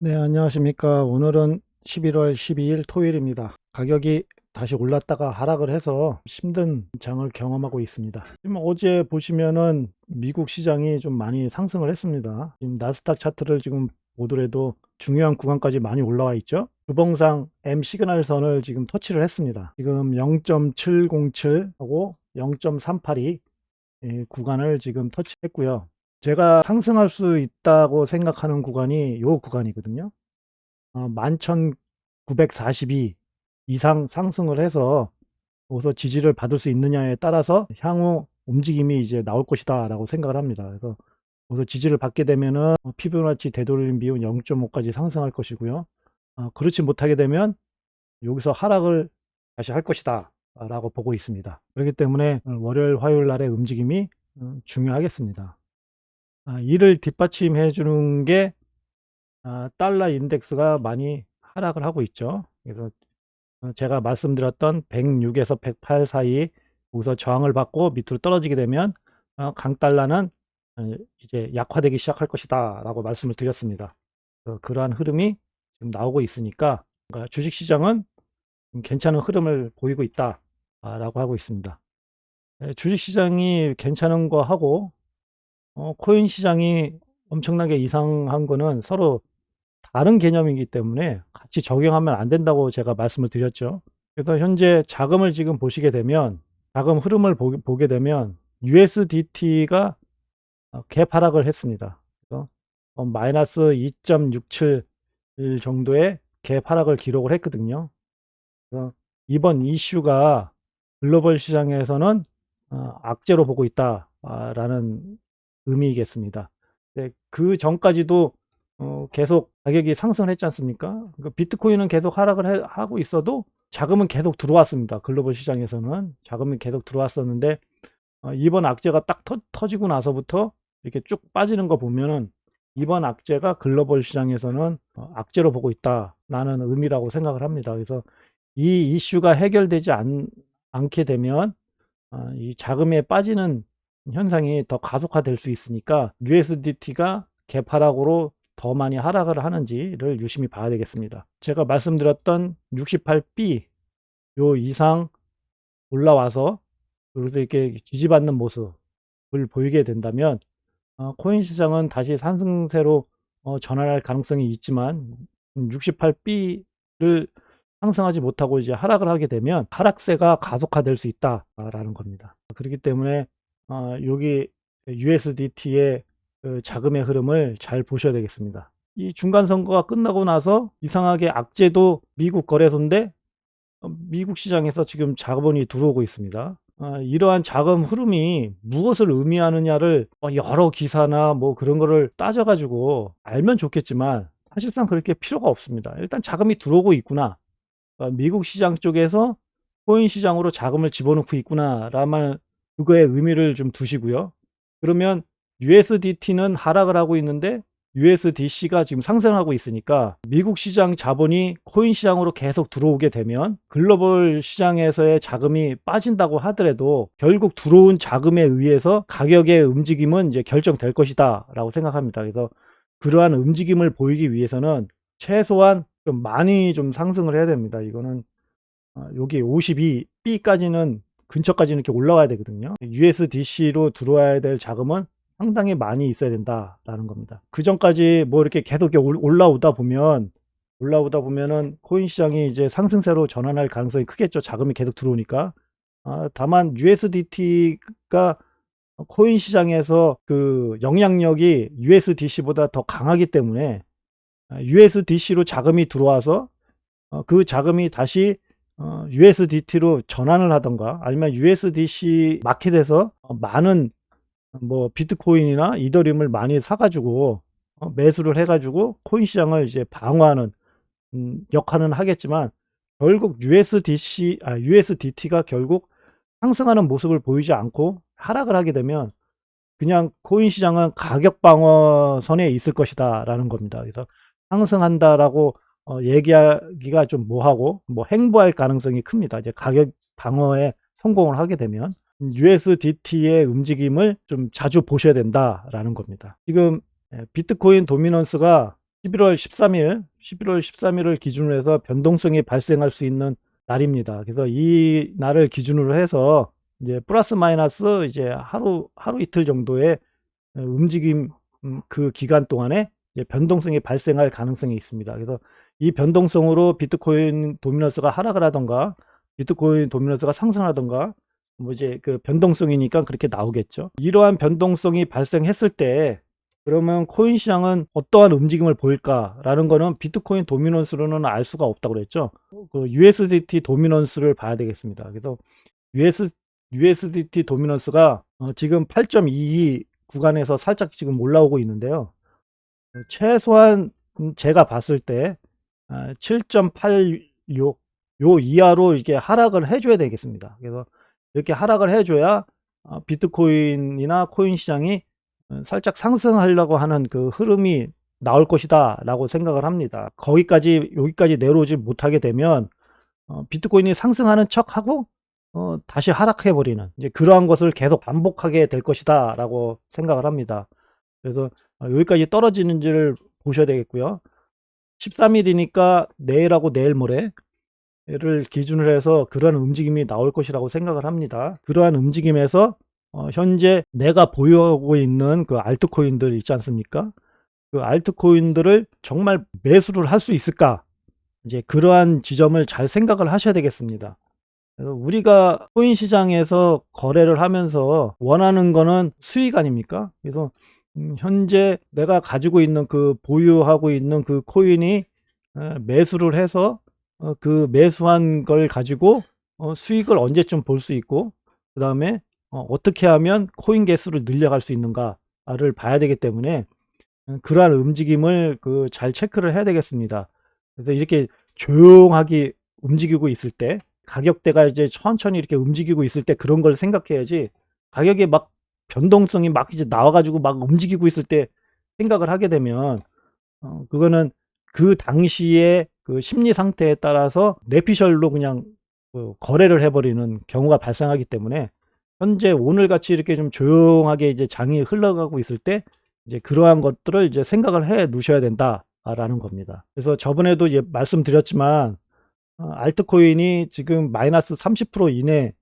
네, 안녕하십니까. 오늘은 11월 12일 토요일입니다. 가격이 다시 올랐다가 하락을 해서 힘든 장을 경험하고 있습니다. 지금 어제 보시면은 미국 시장이 좀 많이 상승을 했습니다. 지금 나스닥 차트를 지금 보더라도 중요한 구간까지 많이 올라와 있죠. 주봉상 M 시그널 선을 지금 터치를 했습니다. 지금 0.707하고 0.382 구간을 지금 터치했고요. 제가 상승할 수 있다고 생각하는 구간이 이 구간이거든요. 11,942 이상 상승을 해서 거기서 지지를 받을 수 있느냐에 따라서 향후 움직임이 이제 나올 것이다라고 생각을 합니다. 그래서 거기서 지지를 받게 되면은 피보나치 되돌림 비율 0.5까지 상승할 것이고요. 그렇지 못하게 되면 여기서 하락을 다시 할 것이다 라고 보고 있습니다. 그렇기 때문에 월요일 화요일 날의 움직임이 중요하겠습니다. 이를 뒷받침해 주는 게 달러 인덱스가 많이 하락을 하고 있죠. 그래서 제가 말씀드렸던 106에서 108 사이 거기서 저항을 받고 밑으로 떨어지게 되면 강달러는 이제 약화되기 시작할 것이다 라고 말씀을 드렸습니다. 그러한 흐름이 지금 나오고 있으니까 주식시장은 괜찮은 흐름을 보이고 있다 라고 하고 있습니다. 주식시장이 괜찮은 거 하고 코인 시장이 엄청나게 이상한 거는 서로 다른 개념이기 때문에 같이 적용하면 안 된다고 제가 말씀을 드렸죠. 그래서 현재 자금을 지금 보시게 되면 자금 흐름을 보게 되면 USDT가 갭 하락을 했습니다. 그래서 마이너스 2.67 정도의 갭 하락을 기록을 했거든요. 그래서 이번 이슈가 글로벌 시장에서는 악재로 보고 있다라는 의미이겠습니다. 네, 그 전까지도 계속 가격이 상승을 했지 않습니까? 그러니까 비트코인은 계속 하락을 하고 있어도 자금은 계속 들어왔습니다. 글로벌 시장에서는 자금이 계속 들어왔었는데 이번 악재가 딱 터지고 나서부터 이렇게 쭉 빠지는 거 보면은 이번 악재가 글로벌 시장에서는 악재로 보고 있다라는 의미라고 생각을 합니다. 그래서 이 이슈가 해결되지 않게 되면 이 자금에 빠지는 현상이 더 가속화될 수 있으니까 USDT가 개파락으로 더 많이 하락을 하는지를 유심히 봐야 되겠습니다. 제가 말씀드렸던 68B 요 이상 올라와서 그래서 이렇게 지지받는 모습을 보이게 된다면 코인 시장은 다시 상승세로 전환할 가능성이 있지만 68B를 상승하지 못하고 이제 하락을 하게 되면 하락세가 가속화될 수 있다라는 겁니다. 그렇기 때문에 여기 USDT의 그 자금의 흐름을 잘 보셔야 되겠습니다. 이 중간 선거가 끝나고 나서 이상하게 악재도 미국 거래소인데 미국 시장에서 지금 자본이 들어오고 있습니다. 이러한 자금 흐름이 무엇을 의미하느냐를 여러 기사나 뭐 그런 거를 따져가지고 알면 좋겠지만 사실상 그렇게 필요가 없습니다. 일단 자금이 들어오고 있구나. 미국 시장 쪽에서 코인 시장으로 자금을 집어넣고 있구나라만 그거의 의미를 좀 두시고요. 그러면 USDT는 하락을 하고 있는데 USDC가 지금 상승하고 있으니까 미국 시장 자본이 코인 시장으로 계속 들어오게 되면 글로벌 시장에서의 자금이 빠진다고 하더라도 결국 들어온 자금에 의해서 가격의 움직임은 이제 결정될 것이다 라고 생각합니다. 그래서 그러한 움직임을 보이기 위해서는 최소한 좀 많이 좀 상승을 해야 됩니다. 이거는 여기 52B까지는 근처까지는 이렇게 올라와야 되거든요. USDC로 들어와야 될 자금은 상당히 많이 있어야 된다라는 겁니다. 그 전까지 뭐 이렇게 계속 올라오다 보면은 코인 시장이 이제 상승세로 전환할 가능성이 크겠죠. 자금이 계속 들어오니까. 다만 USDT가 코인 시장에서 그 영향력이 USDC보다 더 강하기 때문에 USDC로 자금이 들어와서 그 자금이 다시 USDT로 전환을 하던가 아니면 USDC 마켓에서 많은 뭐 비트코인이나 이더리움을 많이 사가지고 매수를 해가지고 코인 시장을 이제 방어하는 역할은 하겠지만 결국 USDT가 결국 상승하는 모습을 보이지 않고 하락을 하게 되면 그냥 코인 시장은 가격 방어선에 있을 것이다라는 겁니다. 그래서 상승한다라고 얘기하기가 좀 뭐하고 뭐 행보할 가능성이 큽니다. 이제 가격 방어에 성공을 하게 되면 USDT의 움직임을 좀 자주 보셔야 된다라는 겁니다. 지금 비트코인 도미넌스가 11월 13일을 기준으로 해서 변동성이 발생할 수 있는 날입니다. 그래서 이 날을 기준으로 해서 이제 플러스 마이너스 이제 하루 이틀 정도의 움직임, 그 기간 동안에 이제 변동성이 발생할 가능성이 있습니다. 그래서 이 변동성으로 비트코인 도미넌스가 하락을 하던가 비트코인 도미넌스가 상승하던가 뭐 이제 그 변동성이니까 그렇게 나오겠죠. 이러한 변동성이 발생했을 때 그러면 코인 시장은 어떠한 움직임을 보일까라는 거는 비트코인 도미넌스로는 알 수가 없다고 그랬죠. 그 USDT 도미넌스를 봐야 되겠습니다. 그래서 USDT 도미넌스가 지금 8.22 구간에서 살짝 지금 올라오고 있는데요. 최소한 제가 봤을 때 7.86 요 이하로 이렇게 하락을 해줘야 되겠습니다. 그래서 이렇게 하락을 해줘야 비트코인이나 코인 시장이 살짝 상승하려고 하는 그 흐름이 나올 것이다 라고 생각을 합니다. 여기까지 내려오지 못하게 되면 비트코인이 상승하는 척하고 다시 하락해 버리는 이제 그러한 것을 계속 반복하게 될 것이다 라고 생각을 합니다. 그래서 여기까지 떨어지는지를 보셔야 되겠고요. 13일이니까 내일하고 내일 모레를 기준으로 해서 그러한 움직임이 나올 것이라고 생각을 합니다. 그러한 움직임에서 현재 내가 보유하고 있는 그 알트코인들 있지 않습니까? 그 알트코인들을 정말 매수를 할 수 있을까? 이제 그러한 지점을 잘 생각을 하셔야 되겠습니다. 그래서 우리가 코인 시장에서 거래를 하면서 원하는 거는 수익 아닙니까? 그래서 현재 내가 가지고 있는 그 보유하고 있는 그 코인이 매수를 해서 그 매수한 걸 가지고 수익을 언제쯤 볼 수 있고 그 다음에 어떻게 하면 코인 개수를 늘려갈 수 있는가를 봐야 되기 때문에 그러한 움직임을 잘 체크를 해야 되겠습니다. 그래서 이렇게 조용하게 움직이고 있을 때 가격대가 이제 천천히 이렇게 움직이고 있을 때 그런 걸 생각해야지 가격에 막 변동성이 막 이제 나와가지고 막 움직이고 있을 때 생각을 하게 되면 그거는 그 당시에 그 심리 상태에 따라서 뇌피셜로 그냥 거래를 해버리는 경우가 발생하기 때문에 현재 오늘 같이 이렇게 좀 조용하게 이제 장이 흘러가고 있을 때 이제 그러한 것들을 이제 생각을 해 놓으셔야 된다라는 겁니다. 그래서 저번에도 이제 말씀드렸지만 알트코인이 지금 마이너스 30% 이내에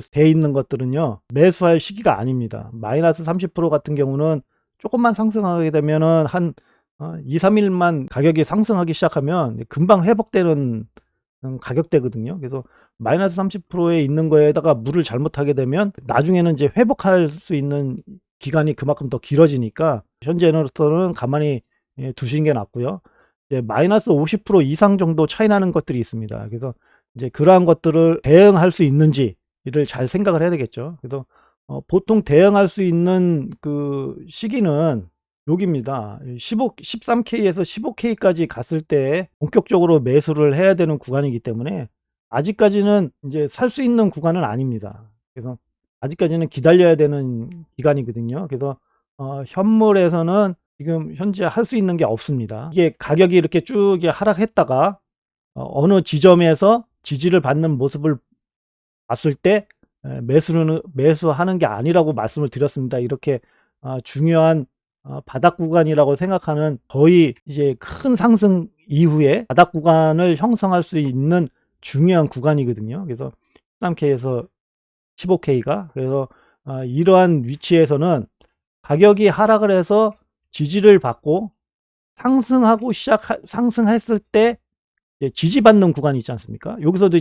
돼 있는 것들은요 매수할 시기가 아닙니다. 마이너스 30% 같은 경우는 조금만 상승하게 되면은 한 2, 3일만 가격이 상승하기 시작하면 금방 회복되는 가격대거든요. 그래서 마이너스 30%에 있는 거에다가 물을 잘못하게 되면 나중에는 이제 회복할 수 있는 기간이 그만큼 더 길어지니까 현재로서는 가만히 두시는 게 낫고요. 이제 마이너스 50% 이상 정도 차이 나는 것들이 있습니다. 그래서 이제 그러한 것들을 대응할 수 있는지를 잘 생각을 해야 되겠죠. 그래서 보통 대응할 수 있는 그 시기는 여기입니다. 13K에서 15K까지 갔을 때 본격적으로 매수를 해야 되는 구간이기 때문에 아직까지는 이제 살 수 있는 구간은 아닙니다. 그래서 아직까지는 기다려야 되는 기간이거든요. 그래서 현물에서는 지금 현재 할 수 있는 게 없습니다. 이게 가격이 이렇게 쭉 하락했다가 어느 지점에서 지지를 받는 모습을 봤을 때 매수하는 게 아니라고 말씀을 드렸습니다. 이렇게 중요한 바닥 구간이라고 생각하는 거의 이제 큰 상승 이후에 바닥 구간을 형성할 수 있는 중요한 구간이거든요. 그래서 13K에서 15K가 그래서 이러한 위치에서는 가격이 하락을 해서 지지를 받고 상승했을 때 지지받는 구간이 있지 않습니까? 여기서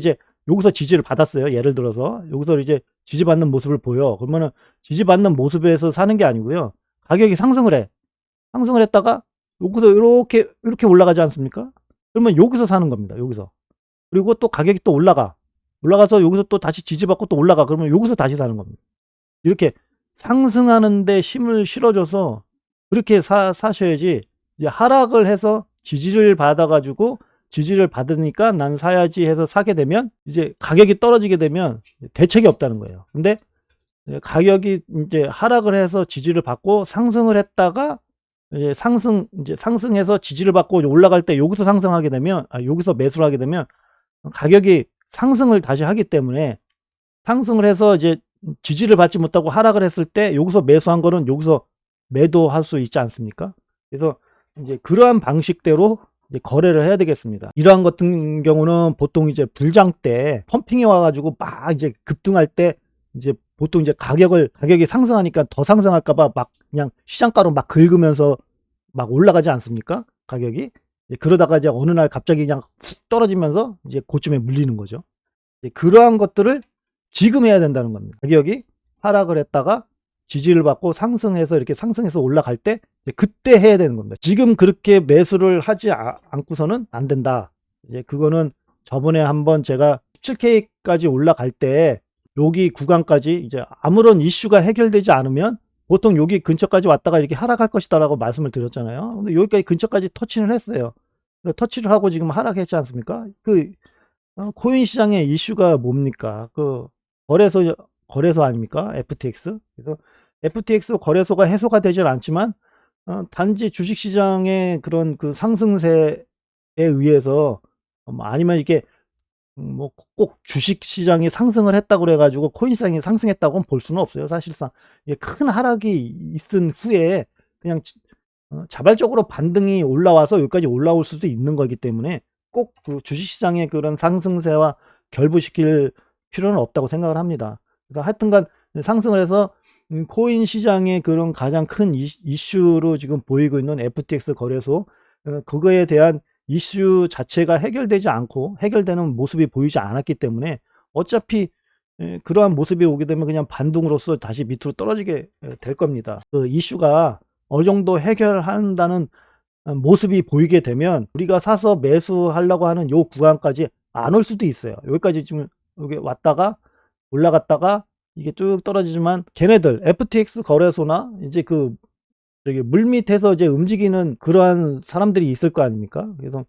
지지를 받았어요. 예를 들어서 여기서 이제 지지받는 모습을 보여. 그러면은 지지받는 모습에서 사는 게 아니고요. 가격이 상승을 했다가 여기서 이렇게 올라가지 않습니까? 그러면 여기서 사는 겁니다. 여기서. 그리고 또 가격이 또 올라가서 여기서 또 다시 지지받고 또 올라가. 그러면 여기서 다시 사는 겁니다. 이렇게 상승하는데 힘을 실어줘서 그렇게 사셔야지. 이제 하락을 해서 지지를 받아가지고 지지를 받으니까 난 사야지 해서 사게 되면 이제 가격이 떨어지게 되면 대책이 없다는 거예요. 근데 가격이 이제 하락을 해서 지지를 받고 상승을 했다가 이제 상승해서 지지를 받고 올라갈 때 여기서 상승하게 되면 여기서 매수를 하게 되면 가격이 상승을 다시 하기 때문에 상승을 해서 이제 지지를 받지 못하고 하락을 했을 때 여기서 매수한 거는 여기서 매도할 수 있지 않습니까? 그래서 이제 그러한 방식대로 이제 거래를 해야 되겠습니다. 이러한 같은 경우는 보통 이제 불장 때 펌핑이 와가지고 막 이제 급등할 때 이제 보통 이제 가격이 상승하니까 더 상승할까봐 막 그냥 시장가로 막 긁으면서 막 올라가지 않습니까? 가격이. 그러다가 이제 어느 날 갑자기 그냥 훅 떨어지면서 이제 고점에 물리는 거죠. 그러한 것들을 지금 해야 된다는 겁니다. 가격이 하락을 했다가 지지를 받고 상승해서 이렇게 상승해서 올라갈 때 그때 해야 되는 겁니다. 지금 그렇게 매수를 하지 않고서는 안 된다. 이제 그거는 저번에 한번 제가 17K까지 올라갈 때 여기 구간까지 이제 아무런 이슈가 해결되지 않으면 보통 여기 근처까지 왔다가 이렇게 하락할 것이다라고 말씀을 드렸잖아요. 근데 여기까지 근처까지 터치를 했어요. 터치를 하고 지금 하락했지 않습니까? 코인 시장의 이슈가 뭡니까? 거래소 아닙니까? FTX. 그래서 FTX 거래소가 해소가 되질 않지만 단지 주식 시장의 그런 그 상승세에 의해서 아니면 이게 뭐 꼭 주식 시장이 상승을 했다고 그래가지고 코인 시장이 상승했다고는 볼 수는 없어요. 사실상 큰 하락이 있은 후에 그냥 자발적으로 반등이 올라와서 여기까지 올라올 수도 있는 거기 때문에 꼭 그 주식 시장의 그런 상승세와 결부시킬 필요는 없다고 생각을 합니다. 그래서 하여튼간 상승을 해서 코인 시장의 그런 가장 큰 이슈로 지금 보이고 있는 FTX 거래소, 그거에 대한 이슈 자체가 해결되지 않고 해결되는 모습이 보이지 않았기 때문에 어차피 그러한 모습이 오게 되면 그냥 반등으로서 다시 밑으로 떨어지게 될 겁니다. 그 이슈가 어느 정도 해결한다는 모습이 보이게 되면 우리가 사서 매수하려고 하는 요 구간까지 안 올 수도 있어요. 여기까지 지금 여기 왔다가 올라갔다가 이게 쭉 떨어지지만 걔네들 FTX 거래소나 이제 저기 물밑에서 이제 움직이는 그러한 사람들이 있을 거 아닙니까? 그래서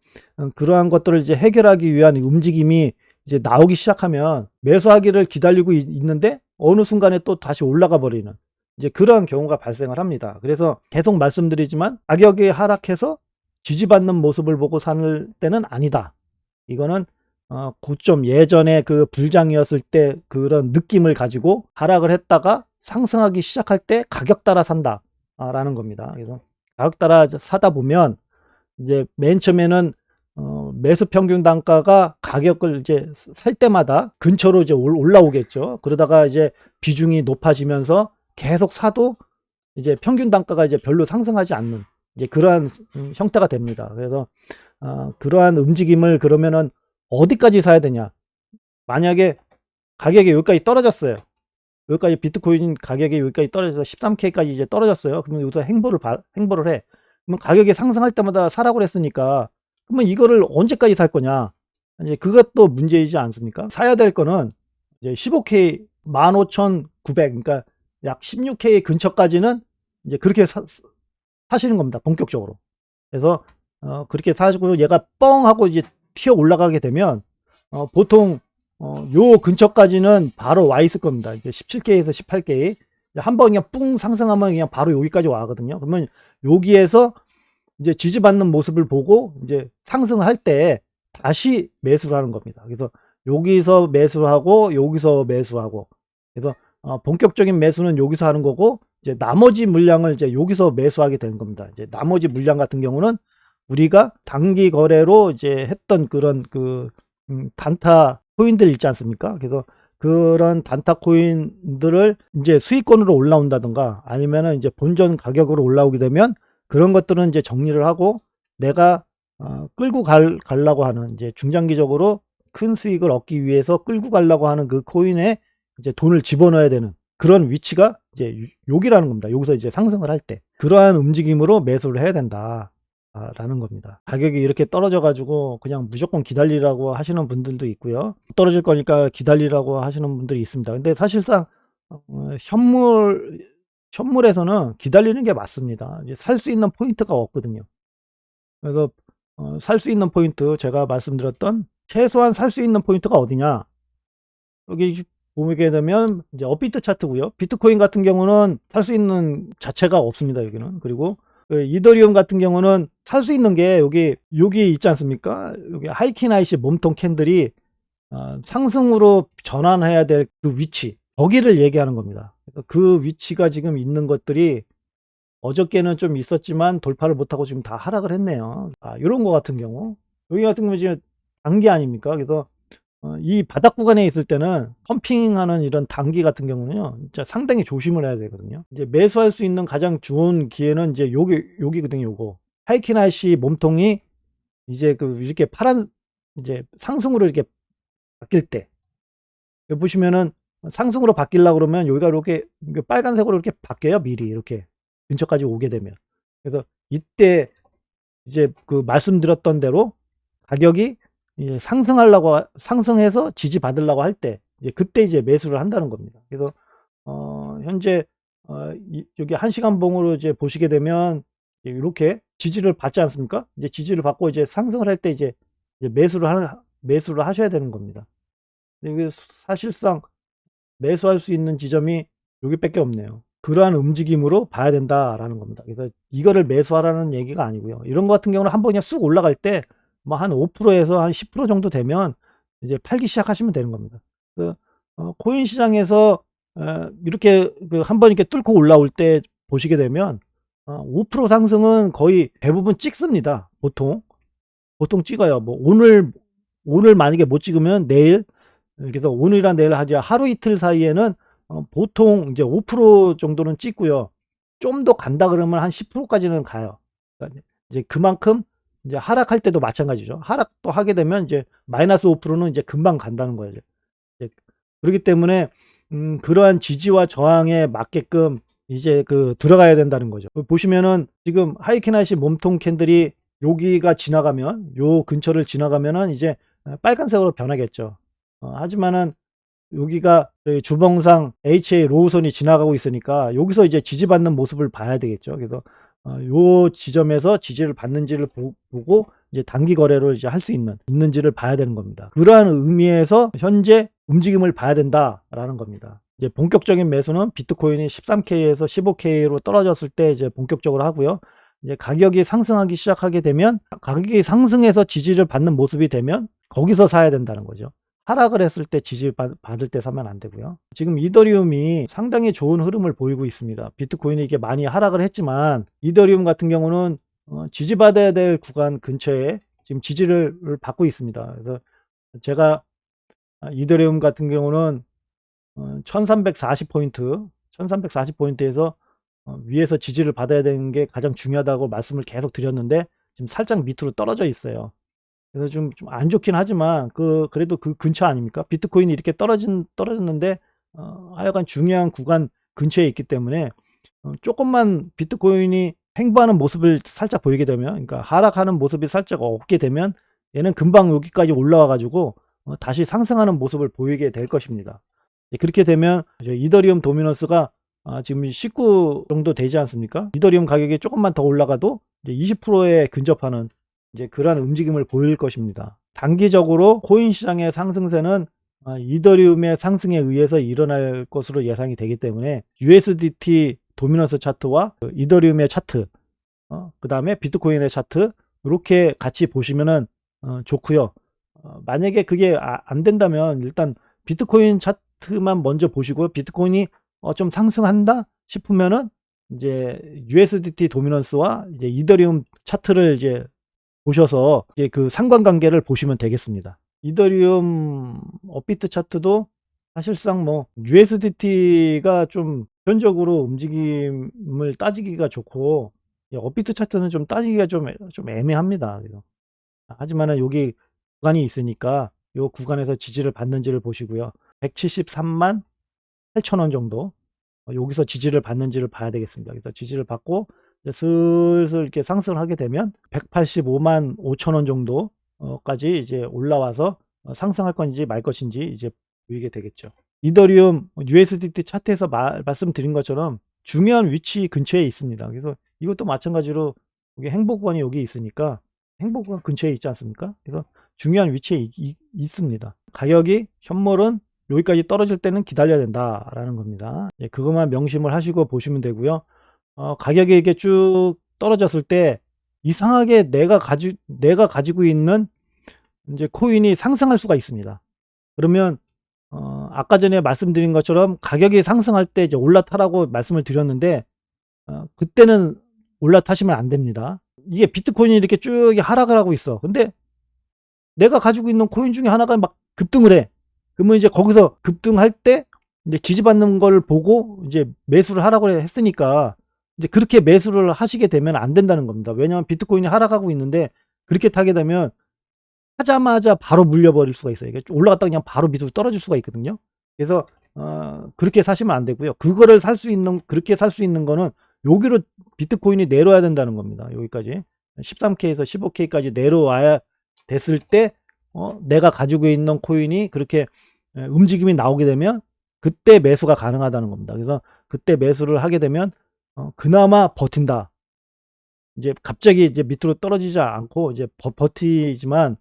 그러한 것들을 이제 해결하기 위한 움직임이 이제 나오기 시작하면 매수하기를 기다리고 있는데 어느 순간에 또 다시 올라가 버리는 이제 그러한 경우가 발생을 합니다. 그래서 계속 말씀드리지만 가격이 하락해서 지지받는 모습을 보고 사는 때는 아니다. 이거는 고점 예전에 그 불장이었을 때 그런 느낌을 가지고 하락을 했다가 상승하기 시작할 때 가격 따라 산다 라는 겁니다. 그래서 가격 따라 사다 보면 이제 맨 처음에는 매수 평균 단가가 가격을 이제 살 때마다 근처로 이제 올라오겠죠. 그러다가 이제 비중이 높아지면서 계속 사도 이제 평균 단가가 이제 별로 상승하지 않는 이제 그러한 형태가 됩니다. 그래서 그러한 움직임을 그러면은 어디까지 사야 되냐? 만약에 가격이 여기까지 떨어졌어요. 여기까지 비트코인 가격이 여기까지 떨어져서 13K까지 이제 떨어졌어요. 그러면 여기서 행보를 해. 그러면 가격이 상승할 때마다 사라고 그랬으니까 그러면 이거를 언제까지 살 거냐? 이제 그것도 문제이지 않습니까? 사야 될 거는 이제 15K 15,900 그러니까 약 16K 근처까지는 이제 그렇게 사시는 겁니다. 본격적으로. 그래서 그렇게 사시고 얘가 뻥 하고 이제 튀어 올라가게 되면 보통 요 근처까지는 바로 와 있을 겁니다. 이제 17K에서 18K 한번 그냥 뿡 상승하면 그냥 바로 여기까지 와거든요. 그러면 여기에서 이제 지지받는 모습을 보고 이제 상승할 때 다시 매수를 하는 겁니다. 그래서 여기서 매수를 하고 여기서 매수하고 그래서 본격적인 매수는 여기서 하는 거고 이제 나머지 물량을 이제 여기서 매수하게 되는 겁니다. 이제 나머지 물량 같은 경우는 우리가 단기 거래로 이제 했던 그런 단타 코인들 있지 않습니까? 그래서 그런 단타 코인들을 이제 수익권으로 올라온다든가 아니면은 이제 본전 가격으로 올라오게 되면 그런 것들은 이제 정리를 하고 내가 끌고 가려고 하는 이제 중장기적으로 큰 수익을 얻기 위해서 끌고 가려고 하는 그 코인에 이제 돈을 집어넣어야 되는 그런 위치가 이제 여기라는 겁니다. 여기서 이제 상승을 할 때 그러한 움직임으로 매수를 해야 된다. 라는 겁니다. 가격이 이렇게 떨어져 가지고 그냥 무조건 기다리라고 하시는 분들도 있고요. 떨어질 거니까 기다리라고 하시는 분들이 있습니다. 근데 사실상 현물에서는 기다리는 게 맞습니다. 살 수 있는 포인트가 없거든요. 그래서 살 수 있는 포인트 제가 말씀드렸던 최소한 살 수 있는 포인트가 어디냐? 여기 보게 되면 이제 업비트 차트고요. 비트코인 같은 경우는 살 수 있는 자체가 없습니다. 여기는. 그리고 이더리움 같은 경우는 살 수 있는 게 여기 있지 않습니까? 여기 하이키나이시 몸통 캔들이 상승으로 전환해야 될 그 위치 거기를 얘기하는 겁니다. 그 위치가 지금 있는 것들이 어저께는 좀 있었지만 돌파를 못하고 지금 다 하락을 했네요. 요런 거 같은 경우. 여기 같은 경우 지금 단기 아닙니까? 그래서 이 바닥 구간에 있을 때는 펌핑하는 이런 단기 같은 경우는요, 진짜 상당히 조심을 해야 되거든요. 이제 매수할 수 있는 가장 좋은 기회는 이제 여기거든요, 요거. 하이키나이시 몸통이 이제 이렇게 파란, 이제 상승으로 이렇게 바뀔 때. 여기 보시면은 상승으로 바뀌려고 그러면 여기가 이렇게 빨간색으로 이렇게 바뀌어요, 미리. 이렇게 근처까지 오게 되면. 그래서 이때 이제 말씀드렸던 대로 가격이 이제 상승해서 지지받으려고 할 때, 이제 그때 이제 매수를 한다는 겁니다. 그래서 현재 여기 1시간 봉으로 이제 보시게 되면 이렇게 지지를 받지 않습니까? 이제 지지를 받고 이제 상승을 할 때 이제 매수를 하셔야 되는 겁니다. 이게 사실상 매수할 수 있는 지점이 여기밖에 없네요. 그러한 움직임으로 봐야 된다라는 겁니다. 그래서 이거를 매수하라는 얘기가 아니고요. 이런 것 같은 경우는 한번 그냥 쑥 올라갈 때 뭐 한 5%에서 한 10% 정도 되면 이제 팔기 시작하시면 되는 겁니다. 코인 시장에서 이렇게 한번 이렇게 뚫고 올라올 때 보시게 되면 5% 상승은 거의 대부분 찍습니다. 보통 찍어요. 뭐 오늘 만약에 못 찍으면 내일, 그래서 오늘이랑 내일 하루 이틀 사이에는 보통 이제 5% 정도는 찍고요. 좀 더 간다 그러면 한 10%까지는 가요. 그러니까 이제 그만큼 이제 하락할 때도 마찬가지죠. 하락도 하게 되면 이제 마이너스 5%는 이제 금방 간다는 거예요. 이제 그렇기 때문에 그러한 지지와 저항에 맞게끔 이제 들어가야 된다는 거죠. 보시면은 지금 하이키나이시 몸통 캔들이 여기가 지나가면, 요 근처를 지나가면은 이제 빨간색으로 변하겠죠. 하지만은 여기가 주봉상 HA 로우선이 지나가고 있으니까 여기서 이제 지지받는 모습을 봐야 되겠죠. 그래서 요 지점에서 지지를 받는지를 보고 이제 단기 거래를 이제 할 수 있는지를 봐야 되는 겁니다. 그러한 의미에서 현재 움직임을 봐야 된다라는 겁니다. 이제 본격적인 매수는 비트코인이 13K에서 15K로 떨어졌을 때 이제 본격적으로 하고요. 이제 가격이 상승하기 시작하게 되면, 가격이 상승해서 지지를 받는 모습이 되면 거기서 사야 된다는 거죠. 하락을 했을 때 지지 받을 때 사면 안 되고요. 지금 이더리움이 상당히 좋은 흐름을 보이고 있습니다. 비트코인이 이게 많이 하락을 했지만 이더리움 같은 경우는 지지받아야 될 구간 근처에 지금 지지를 받고 있습니다. 그래서 제가 이더리움 같은 경우는 1340포인트에서 위에서 지지를 받아야 되는 게 가장 중요하다고 말씀을 계속 드렸는데 지금 살짝 밑으로 떨어져 있어요. 그래서 좀 안 좋긴 하지만 그래도 그 근처 아닙니까? 비트코인이 이렇게 떨어졌는데 하여간 중요한 구간 근처에 있기 때문에 조금만 비트코인이 횡보하는 모습을 살짝 보이게 되면, 그러니까 하락하는 모습이 살짝 없게 되면 얘는 금방 여기까지 올라와 가지고 다시 상승하는 모습을 보이게 될 것입니다. 그렇게 되면 이제 이더리움 도미넌스가 지금 19 정도 되지 않습니까? 이더리움 가격이 조금만 더 올라가도 이제 20%에 근접하는 이제 그러한 움직임을 보일 것입니다. 단기적으로 코인 시장의 상승세는 이더리움의 상승에 의해서 일어날 것으로 예상이 되기 때문에 USDT 도미넌스 차트와 이더리움의 차트, 그 다음에 비트코인의 차트, 이렇게 같이 보시면은 좋고요. 만약에 그게 안 된다면 일단 비트코인 차트만 먼저 보시고, 비트코인이 좀 상승한다 싶으면은 이제 USDT 도미넌스와 이제 이더리움 차트를 이제 보셔서 이제 그 상관관계를 보시면 되겠습니다. 이더리움 업비트 차트도 사실상 뭐 USDT가 좀 보편적으로 움직임을 따지기가 좋고, 업비트 차트는 좀 따지기가 좀 애매합니다. 하지만은 여기 구간이 있으니까 이 구간에서 지지를 받는지를 보시고요. 173만 8천원 정도, 여기서 지지를 받는지를 봐야 되겠습니다. 그래서 지지를 받고 슬슬 이렇게 상승을 하게 되면 185만 5천원 정도까지 이제 올라와서 상승할 건지 말 것인지 이제 보이게 되겠죠. 이더리움 USDT 차트에서 말씀드린 것처럼 중요한 위치 근처에 있습니다. 그래서 이것도 마찬가지로 여기 행보구간이 여기 있으니까 행보구간 근처에 있지 않습니까? 그래서 중요한 위치에 있습니다. 가격이 현물은 여기까지 떨어질 때는 기다려야 된다라는 겁니다. 그것만 명심을 하시고 보시면 되고요. 가격이 이렇게 쭉 떨어졌을 때 이상하게 내가 가지고 있는 이제 코인이 상승할 수가 있습니다. 그러면 아까 전에 말씀드린 것처럼 가격이 상승할 때 이제 올라타라고 말씀을 드렸는데 그때는 올라타시면 안 됩니다. 이게 비트코인이 이렇게 쭉 하락을 하고 있어. 근데 내가 가지고 있는 코인 중에 하나가 막 급등을 해. 그러면 이제 거기서 급등할 때 이제 지지받는 걸 보고 이제 매수를 하라고 했으니까 이제 그렇게 매수를 하시게 되면 안 된다는 겁니다. 왜냐하면 비트코인이 하락하고 있는데 그렇게 타게 되면 하자마자 바로 물려버릴 수가 있어요. 이게 올라갔다가 그냥 바로 밑으로 떨어질 수가 있거든요. 그래서 그렇게 사시면 안 되고요. 그거를 살 수 있는, 그렇게 살 수 있는 거는 여기로 비트코인이 내려와야 된다는 겁니다. 여기까지 13K에서 15K까지 내려와야 됐을 때 내가 가지고 있는 코인이 그렇게 움직임이 나오게 되면 그때 매수가 가능하다는 겁니다. 그래서 그때 매수를 하게 되면 그나마 버틴다. 이제 갑자기 이제 밑으로 떨어지지 않고 이제 버티지만,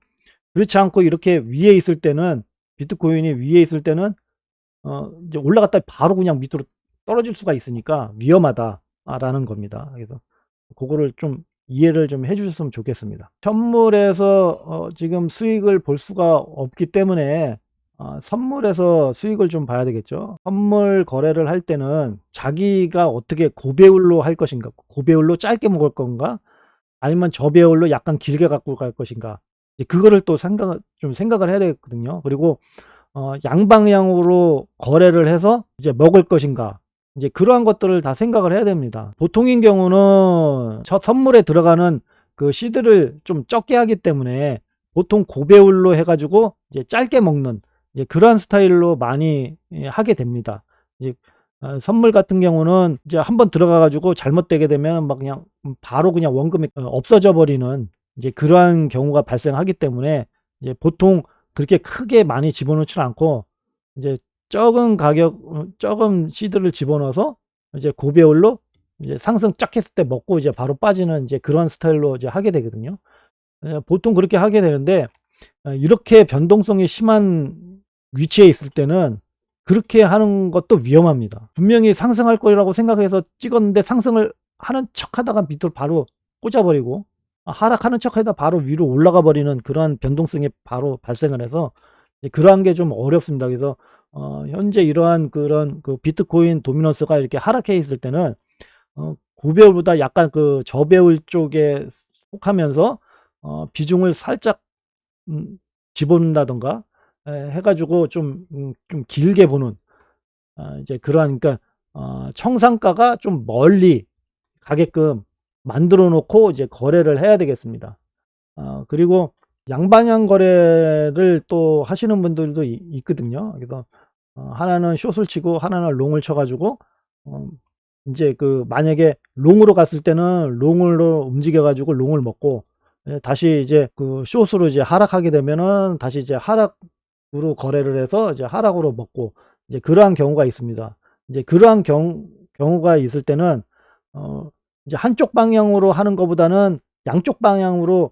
그렇지 않고 이렇게 위에 있을 때는, 비트코인이 위에 있을 때는 이제 올라갔다 바로 그냥 밑으로 떨어질 수가 있으니까 위험하다라는 겁니다. 그래서 그거를 좀 이해를 좀 해주셨으면 좋겠습니다. 현물에서 지금 수익을 볼 수가 없기 때문에 선물에서 수익을 좀 봐야 되겠죠. 선물 거래를 할 때는 자기가 어떻게 고배율로 할 것인가, 고배율로 짧게 먹을 건가, 아니면 저배율로 약간 길게 갖고 갈 것인가, 그거를 또 생각을 해야 되거든요. 그리고 양방향으로 거래를 해서 이제 먹을 것인가, 이제 그러한 것들을 다 생각을 해야 됩니다. 보통인 경우는 저 선물에 들어가는 그 시드를 좀 적게 하기 때문에 보통 고배율로 해가지고 이제 짧게 먹는 이제 그러한 스타일로 많이 하게 됩니다. 이제 선물 같은 경우는 이제 한번 들어가가지고 잘못되게 되면 막 그냥 바로 그냥 원금이 없어져 버리는 이제 그러한 경우가 발생하기 때문에 이제 보통 그렇게 크게 많이 집어넣지 않고 이제 적은 가격, 적은 시드를 집어넣어서 이제 고배율로 이제 상승 쫙 했을 때 먹고 이제 바로 빠지는 이제 그런 스타일로 이제 하게 되거든요. 보통 그렇게 하게 되는데, 이렇게 변동성이 심한 위치에 있을 때는 그렇게 하는 것도 위험합니다. 분명히 상승할 거라고 생각해서 찍었는데 상승을 하는 척 하다가 밑으로 바로 꽂아버리고, 하락하는 척 하다 바로 위로 올라가 버리는 그러한 변동성이 바로 발생을 해서 그러한 게 좀 어렵습니다. 그래서 현재 이러한 그런 그 비트코인 도미넌스가 이렇게 하락해 있을 때는 고배율보다 약간 그 저배율 쪽에 속하면서 비중을 살짝 집어넣는다던가 해가지고 좀 길게 보는 이제 그러한, 그러니까 청산가가 좀 멀리 가게끔 만들어 놓고 이제 거래를 해야 되겠습니다. 그리고 양방향 거래를 또 하시는 분들도 있거든요. 그래서 하나는 숏을 치고 하나는 롱을 쳐가지고 이제 그 만약에 롱으로 갔을 때는 롱으로 움직여 가지고 롱을 먹고, 다시 이제 그 숏으로 이제 하락하게 되면은 다시 이제 하락으로 거래를 해서 이제 하락으로 먹고, 이제 그러한 경우가 있습니다. 이제 그러한 경우가 있을 때는 이제 한쪽 방향으로 하는 것보다는 양쪽 방향으로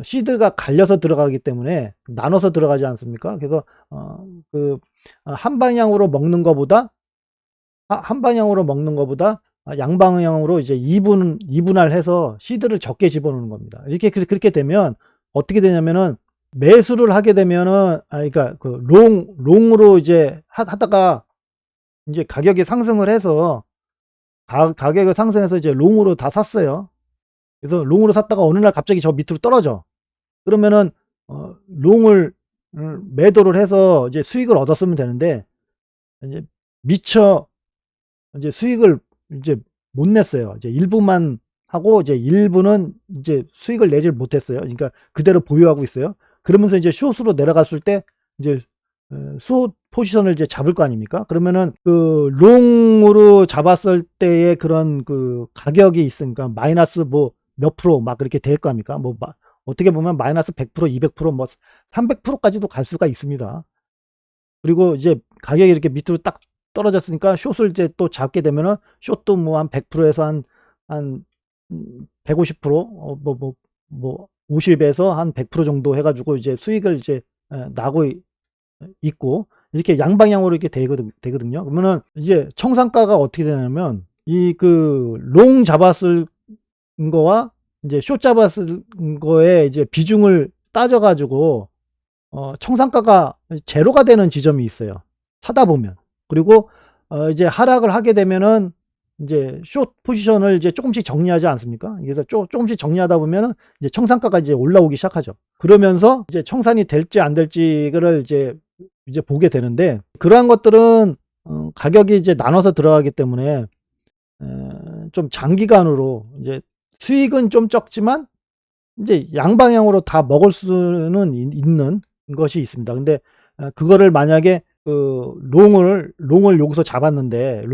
시드가 갈려서 들어가기 때문에 나눠서 들어가지 않습니까? 그래서 그 한 방향으로 먹는 것보다 한 방향으로 먹는 것보다 양방향으로 이제 이분할해서 시드를 적게 집어넣는 겁니다. 이렇게 그렇게 되면 어떻게 되냐면은, 매수를 하게 되면은 그러니까 그 롱으로 이제 하다가 이제 가격이 상승을 해서 가격이 상승해서 이제 롱으로 다 샀어요. 그래서 롱으로 샀다가 어느 날 갑자기 저 밑으로 떨어져. 그러면은 롱을 매도를 해서 이제 수익을 얻었으면 되는데, 이제 미처 이제 수익을 이제 못 냈어요. 이제 일부만 하고 이제 일부는 이제 수익을 내질 못했어요. 그러니까 그대로 보유하고 있어요. 그러면서 이제 숏으로 내려갔을 때 이제 숏 포지션을 이제 잡을 거 아닙니까? 그러면은 그 롱으로 잡았을 때의 그런 그 가격이 있으니까 마이너스 뭐 몇 프로 막 그렇게 될 거 아닙니까? 뭐 어떻게 보면 마이너스 100%, 200%뭐 300%까지도 갈 수가 있습니다. 그리고 이제 가격이 이렇게 밑으로 딱 떨어졌으니까 숏을 이제 또 잡게 되면은 숏도 뭐 한 100%에서 한 150%, 뭐 50에서 한 100% 정도 해가지고 이제 수익을 이제 나고 있고, 이렇게 양방향으로 이렇게 되거든요. 그러면은 이제 청산가가 어떻게 되냐면, 이 그 롱 잡았을 거와 이제 숏 잡았을 거에 이제 비중을 따져가지고 청산가가 제로가 되는 지점이 있어요, 사다 보면. 그리고 이제 하락을 하게 되면은 이제 숏 포지션을 이제 조금씩 정리하지 않습니까? 그래서 조금씩 정리하다 보면은 이제 청산가가 이제 올라오기 시작하죠. 그러면서 이제 청산이 될지 안 될지를 이제 보게 되는데, 그러한 것들은 가격이 이제 나눠서 들어가기 때문에 좀 장기간으로 이제 수익은 좀 적지만 이제 양방향으로 다 먹을 수는 있는 것이 있습니다. 근데 그거를 만약에 롱을 여기서 잡았는데,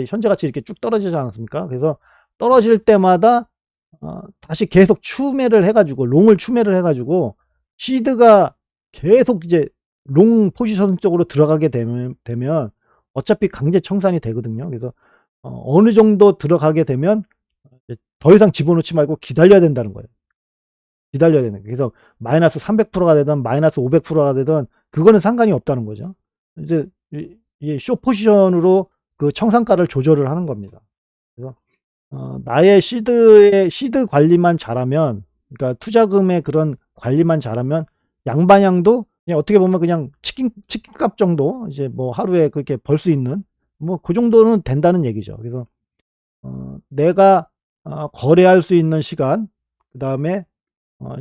현재 같이 이렇게 쭉 떨어지지 않았습니까? 그래서 떨어질 때마다 다시 계속 추매를 해가지고, 롱을 추매를 해가지고, 시드가 계속 이제 롱 포지션 쪽으로 들어가게 되면 어차피 강제 청산이 되거든요. 그래서 어느 정도 들어가게 되면 더 이상 집어넣지 말고 기다려야 된다는 거예요. 기다려야 되는 거예요. 그래서 마이너스 300%가 되든 마이너스 500%가 되든 그거는 상관이 없다는 거죠. 이제 이 쇼 포지션으로 그 청산가를 조절을 하는 겁니다. 그래서 나의 시드 관리만 잘하면, 그러니까 투자금의 그런 관리만 잘하면 양방향도 그냥 어떻게 보면 그냥 치킨값 정도 이제 뭐 하루에 그렇게 벌 수 있는 뭐 그 정도는 된다는 얘기죠. 그래서 내가 거래할 수 있는 시간, 그다음에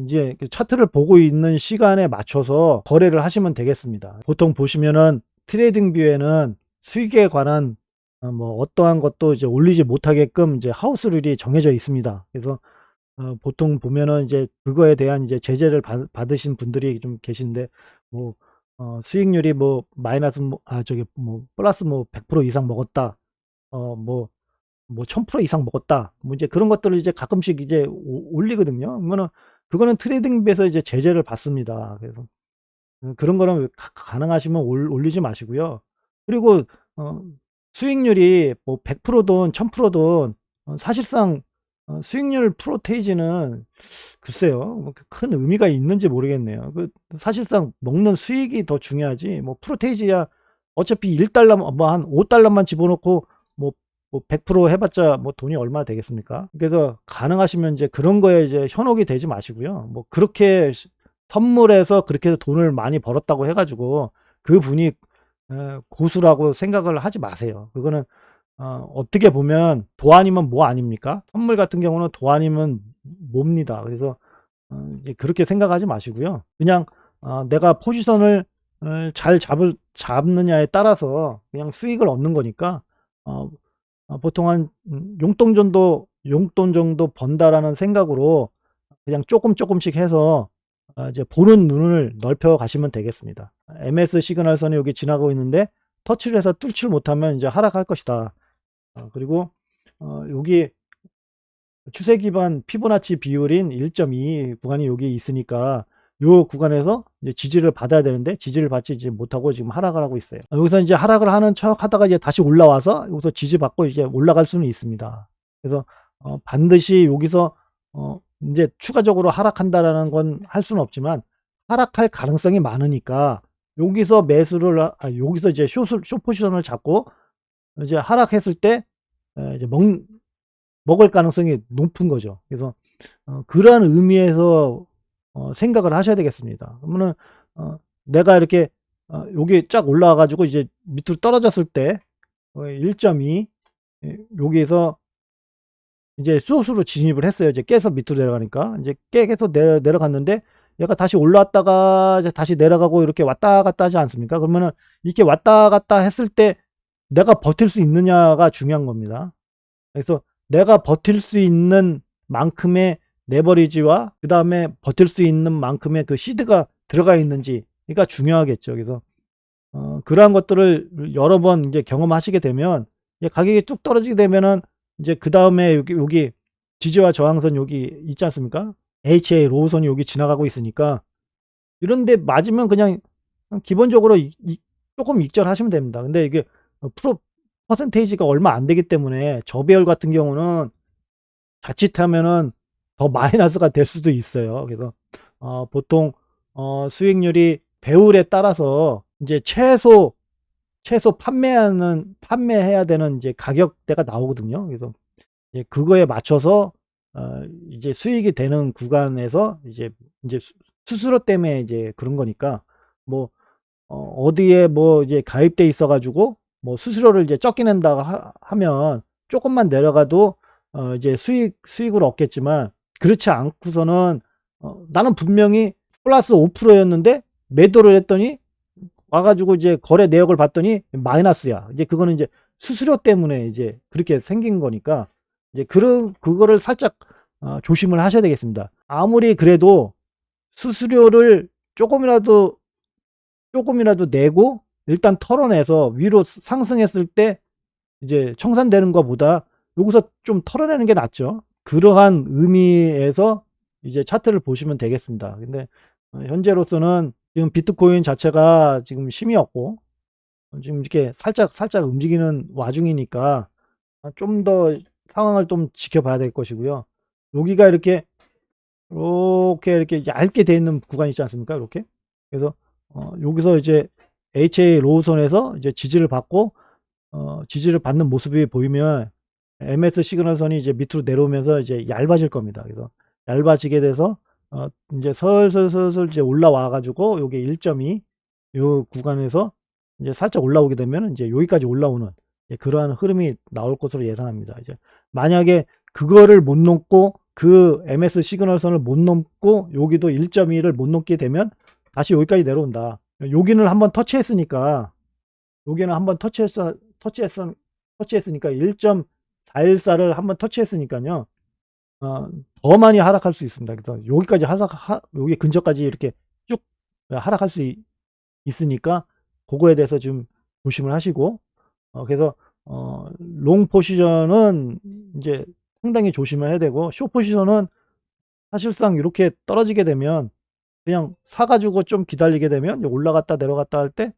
이제 차트를 보고 있는 시간에 맞춰서 거래를 하시면 되겠습니다. 보통 보시면은 트레이딩 뷰에는 수익에 관한 뭐 어떠한 것도 이제 올리지 못하게끔 이제 하우스 룰이 정해져 있습니다. 그래서 보통 보면은 이제 그거에 대한 이제 제재를 받으신 분들이 좀 계신데, 뭐 수익률이 뭐 마이너스 뭐 플러스 뭐 100% 이상 먹었다. 뭐 1000% 이상 먹었다. 뭐 이제 그런 것들을 이제 가끔씩 이제 올리거든요. 그러면은 그거는 트레이딩비에서 이제 제재를 받습니다. 그래서 그런 거는 가능하시면 올리지 마시고요. 그리고 어 수익률이 뭐 100%든 1000%든 사실상 수익률 프로테이지는 글쎄요. 뭐 큰 의미가 있는지 모르겠네요. 사실상 먹는 수익이 더 중요하지, 뭐 프로테이지야 어차피 1달러 뭐 한 5달러만 집어넣고 뭐 100% 해봤자 뭐 돈이 얼마나 되겠습니까? 그래서 가능하시면 이제 그런 거에 이제 현혹이 되지 마시고요. 뭐 그렇게 선물해서 그렇게 해서 돈을 많이 벌었다고 해가지고 그분이 고수라고 생각을 하지 마세요. 그거는 어떻게 보면 도 아니면 뭐 아닙니까? 선물 같은 경우는 도 아니면 뭡니다. 그래서 이제 그렇게 생각하지 마시고요. 그냥 내가 포지션을 잘 잡느냐에 따라서 그냥 수익을 얻는 거니까, 어, 보통 한 용돈 정도 번다라는 생각으로 그냥 조금씩 해서 이제 보는 눈을 넓혀 가시면 되겠습니다. MS 시그널선이 여기 지나가고 있는데 터치를 해서 뚫지를 못하면 이제 하락할 것이다. 그리고 여기 추세 기반 피보나치 비율인 1.2 구간이 여기 있으니까 요 구간에서 이제 지지를 받아야 되는데 지지를 받지 이제 못하고 지금 하락을 하고 있어요. 여기서 이제 하락을 하는 척 하다가 이제 다시 올라와서 여기서 지지받고 이제 올라갈 수는 있습니다. 그래서 반드시 여기서 이제 추가적으로 하락한다라는 건 할 수는 없지만 하락할 가능성이 많으니까 여기서 여기서 이제 숏 포지션을 잡고 이제 하락했을 때 이제 먹을 가능성이 높은 거죠. 그래서 그러한 의미에서 생각을 하셔야 되겠습니다. 그러면은 내가 이렇게 여기 쫙 올라와 가지고 이제 밑으로 떨어졌을 때 1.2 여기에서 이제 숏으로 진입을 했어요. 이제 깨서 밑으로 내려가니까 이제 깨서 내려갔는데 얘가 다시 올라왔다가 이제 다시 내려가고 이렇게 왔다 갔다 하지 않습니까? 그러면은 이렇게 왔다 갔다 했을 때 내가 버틸 수 있느냐가 중요한 겁니다. 그래서 내가 버틸 수 있는 만큼의 레버리지와 그 다음에 버틸 수 있는 만큼의 그 시드가 들어가 있는지가 중요하겠죠. 그래서 그러한 것들을 여러 번 이제 경험하시게 되면 가격이 뚝 떨어지게 되면은 이제 그 다음에 여기 지지와 저항선 여기 있지 않습니까? HA 로우선이 여기 지나가고 있으니까 이런데 맞으면 그냥 기본적으로 조금 익절하시면 됩니다. 근데 이게 퍼센테이지가 얼마 안 되기 때문에 저배열 같은 경우는 자칫하면은 더 마이너스가 될 수도 있어요. 그래서 보통 수익률이 배율에 따라서 이제 최소 판매해야 되는 이제 가격대가 나오거든요. 그래서 그거에 맞춰서 이제 수익이 되는 구간에서 이제 수수료 때문에 이제 그런 거니까, 뭐 어디에 뭐 이제 가입돼 있어 가지고 뭐 수수료를 이제 적게 낸다고 하면 조금만 내려가도 이제 수익을 얻겠지만, 그렇지 않고서는 나는 분명히 플러스 5%였는데 매도를 했더니 와가지고 이제 거래 내역을 봤더니 마이너스야. 이제 그거는 이제 수수료 때문에 이제 그렇게 생긴 거니까, 이제 그거를 살짝 조심을 하셔야 되겠습니다. 아무리 그래도 수수료를 조금이라도 내고 일단 털어내서 위로 상승했을 때 이제 청산되는 것보다 여기서 좀 털어내는 게 낫죠. 그러한 의미에서 이제 차트를 보시면 되겠습니다. 근데 현재로서는 지금 비트코인 자체가 지금 힘이 없고 지금 이렇게 살짝 움직이는 와중이니까 좀 더 상황을 좀 지켜봐야 될 것이고요. 여기가 이렇게 얇게 되어 있는 구간 있지 않습니까? 이렇게. 그래서 여기서 이제 HA 로우선에서 이제 지지를 받고 지지를 받는 모습이 보이면 MS 시그널선이 이제 밑으로 내려오면서 이제 얇아질 겁니다. 그래서 얇아지게 돼서 이제 슬슬 이제 올라와 가지고 요게 1.2 요 구간에서 이제 살짝 올라오게 되면 이제 여기까지 올라오는 그러한 흐름이 나올 것으로 예상합니다. 이제 만약에 그거를 못 넘고 그 MS 시그널선을 못 넘고 여기도 1.2를 못 넘게 되면 다시 여기까지 내려온다. 여기는 한번 터치했으니까, 여기는 한번 터치했으니까 1.414를 한번 터치했으니까요. 더 많이 하락할 수 있습니다. 그래서 여기까지 여기 근처까지 이렇게 쭉 하락할 수 있으니까 그거에 대해서 좀 조심을 하시고, 그래서 롱 포지션은 이제 상당히 조심을 해야 되고, 숏 포지션은 사실상 이렇게 떨어지게 되면 그냥 사가지고 좀 기다리게 되면 올라갔다 내려갔다 할 때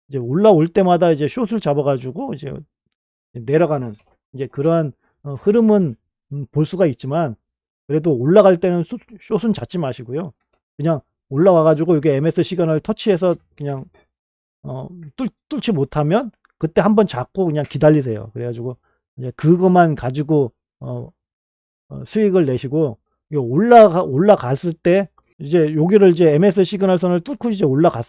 이제 올라올 때마다 이제 숏을 잡아가지고 이제 내려가는 이제 그러한 흐름은 볼 수가 있지만, 그래도 올라갈 때는 숏은 잡지 마시고요. 그냥 올라와가지고 이게 MS 시그널을 터치해서 그냥 뚫지 못하면 그때 한번 잡고 그냥 기다리세요. 그래가지고 이제 그것만 가지고 수익을 내시고, 올라갔을 때 이제 여기를 이제 MS 시그널선을 뚫고 이제 올라갈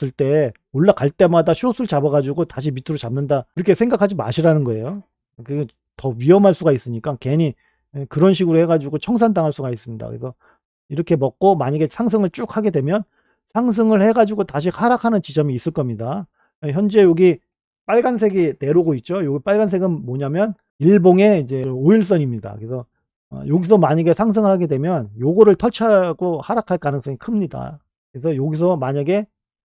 때마다 숏을 잡아가지고 다시 밑으로 잡는다, 이렇게 생각하지 마시라는 거예요. 그게 더 위험할 수가 있으니까 괜히 그런 식으로 해가지고 청산당할 수가 있습니다. 그래서 이렇게 먹고 만약에 상승을 쭉 하게 되면 상승을 해가지고 다시 하락하는 지점이 있을 겁니다. 현재 여기 빨간색이 내려오고 있죠. 여기 빨간색은 뭐냐면 일봉의 이제 5일선입니다. 그래서 여기서 만약에 상승을 하게 되면 요거를 터치하고 하락할 가능성이 큽니다. 그래서 여기서 만약에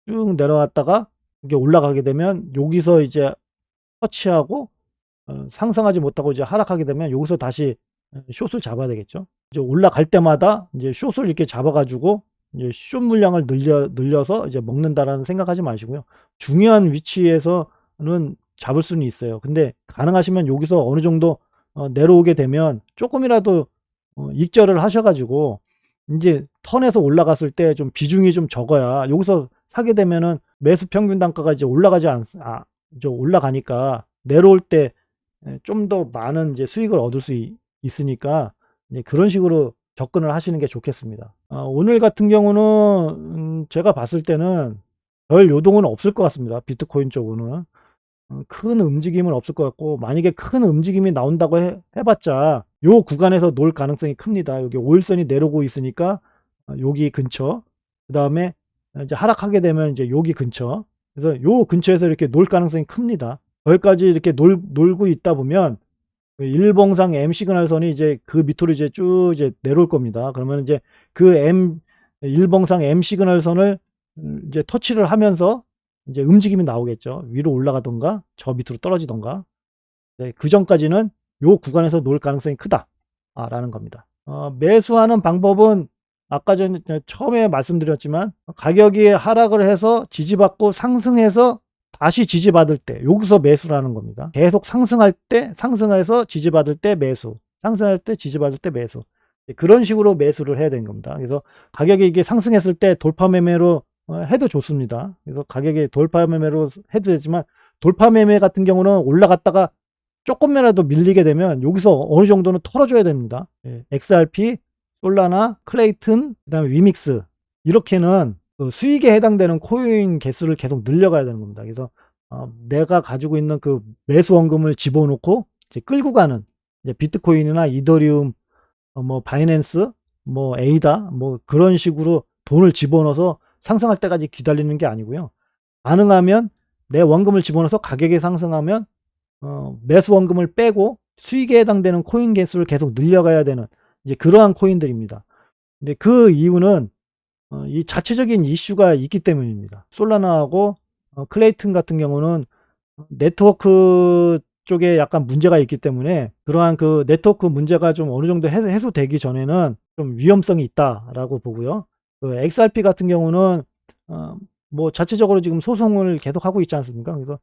쭉 내려왔다가 이게 올라가게 되면 여기서 이제 터치하고 상승하지 못하고 이제 하락하게 되면 여기서 다시 숏을 잡아야 되겠죠. 이제 올라갈 때마다 이제 숏을 이렇게 잡아가지고 이제 숏 물량을 늘려서 이제 먹는다라는 생각하지 마시고요. 중요한 위치에서는 잡을 수는 있어요. 근데 가능하시면 여기서 어느 정도 내려오게 되면 조금이라도 익절을 하셔가지고 이제 턴에서 올라갔을 때 좀 비중이 좀 적어야, 여기서 사게 되면은 매수 평균 단가가 이제 올라가니까 내려올 때 좀 더 많은 이제 수익을 얻을 수 있으니까 그런 식으로 접근을 하시는 게 좋겠습니다. 오늘 같은 경우는 제가 봤을 때는 별 요동은 없을 것 같습니다. 비트코인 쪽으로는 큰 움직임은 없을 것 같고, 만약에 큰 움직임이 나온다고 해봤자 요 구간에서 놓을 가능성이 큽니다. 여기 5일선이 내려오고 있으니까 여기 근처, 그 다음에 이제 하락하게 되면 이제 여기 근처, 그래서 요 근처에서 이렇게 놓을 가능성이 큽니다. 거기까지 이렇게 놀고 있다 보면 일봉상 M 시그널선이 이제 그 밑으로 이제 쭉 이제 내려올 겁니다. 그러면 이제 그 일봉상 M 시그널선을 이제 터치를 하면서 이제 움직임이 나오겠죠. 위로 올라가던가 저 밑으로 떨어지던가. 그 전까지는 요 구간에서 놓을 가능성이 크다라는 겁니다. 매수하는 방법은 아까 전에 처음에 말씀드렸지만, 가격이 하락을 해서 지지받고 상승해서 다시 지지받을 때 여기서 매수라는 겁니다. 계속 상승해서 지지받을 때 매수, 상승할 때 지지받을 때 매수, 그런 식으로 매수를 해야 되는 겁니다. 그래서 가격이 이게 상승했을 때 돌파 매매로 해도 좋습니다. 그래서 가격이 돌파 매매로 해도 되지만, 돌파 매매 같은 경우는 올라갔다가 조금이라도 밀리게 되면 여기서 어느 정도는 털어줘야 됩니다. XRP, 솔라나, 클레이튼, 그다음에 위믹스, 이렇게는 수익에 해당되는 코인 개수를 계속 늘려가야 되는 겁니다. 그래서 내가 가지고 있는 그 매수 원금을 집어넣고 이제 끌고 가는 이제 비트코인이나 이더리움, 뭐 바이낸스, 뭐 에이다, 뭐 그런 식으로 돈을 집어넣어서 상승할 때까지 기다리는 게 아니고요. 가능하면 내 원금을 집어넣어서 가격이 상승하면 매수 원금을 빼고 수익에 해당되는 코인 개수를 계속 늘려가야 되는 이제 그러한 코인들입니다. 근데 그 이유는 이 자체적인 이슈가 있기 때문입니다. 솔라나하고 클레이튼 같은 경우는 네트워크 쪽에 약간 문제가 있기 때문에 그러한 그 네트워크 문제가 좀 어느 정도 해소되기 전에는 좀 위험성이 있다라고 보고요. 그 XRP 같은 경우는 어, 뭐 자체적으로 지금 소송을 계속하고 있지 않습니까? 그래서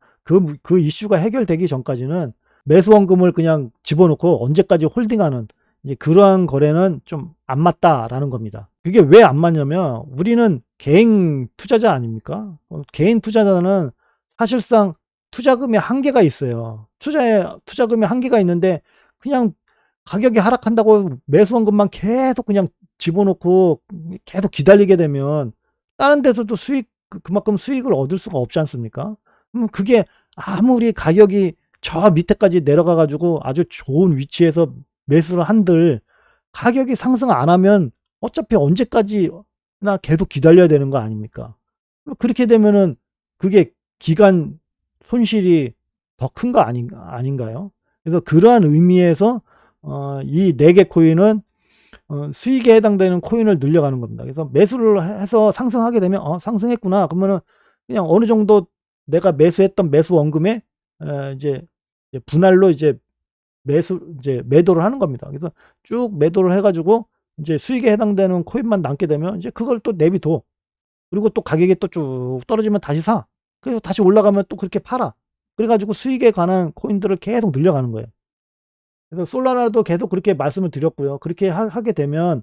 그 이슈가 해결되기 전까지는 매수 원금을 그냥 집어넣고 언제까지 홀딩하는 이제 그러한 거래는 좀 안 맞다라는 겁니다. 그게 왜 안 맞냐면 우리는 개인 투자자 아닙니까? 개인 투자자는 사실상 투자금의 한계가 있어요. 투자금의 한계가 있는데 그냥 가격이 하락한다고 매수원금만 계속 그냥 집어넣고 계속 기다리게 되면 다른 데서도 그만큼 수익을 얻을 수가 없지 않습니까? 그럼 그게 아무리 가격이 저 밑에까지 내려가 가지고 아주 좋은 위치에서 매수를 한들 가격이 상승 안 하면 어차피 언제까지나 계속 기다려야 되는 거 아닙니까? 그렇게 되면은 그게 기간 손실이 더 큰 거 아닌가요? 그래서 그러한 의미에서 이 4개 코인은 수익에 해당되는 코인을 늘려가는 겁니다. 그래서 매수를 해서 상승하게 되면 상승했구나. 그러면은 그냥 어느 정도 내가 매수했던 매수 원금에 이제 분할로 이제 매도를 하는 겁니다. 그래서 쭉 매도를 해가지고 이제 수익에 해당되는 코인만 남게 되면 이제 그걸 또 내비둬. 그리고 또 가격이 또 쭉 떨어지면 다시 사. 그래서 다시 올라가면 또 그렇게 팔아. 그래가지고 수익에 관한 코인들을 계속 늘려가는 거예요. 그래서 솔라나도 계속 그렇게 말씀을 드렸고요. 그렇게 하게 되면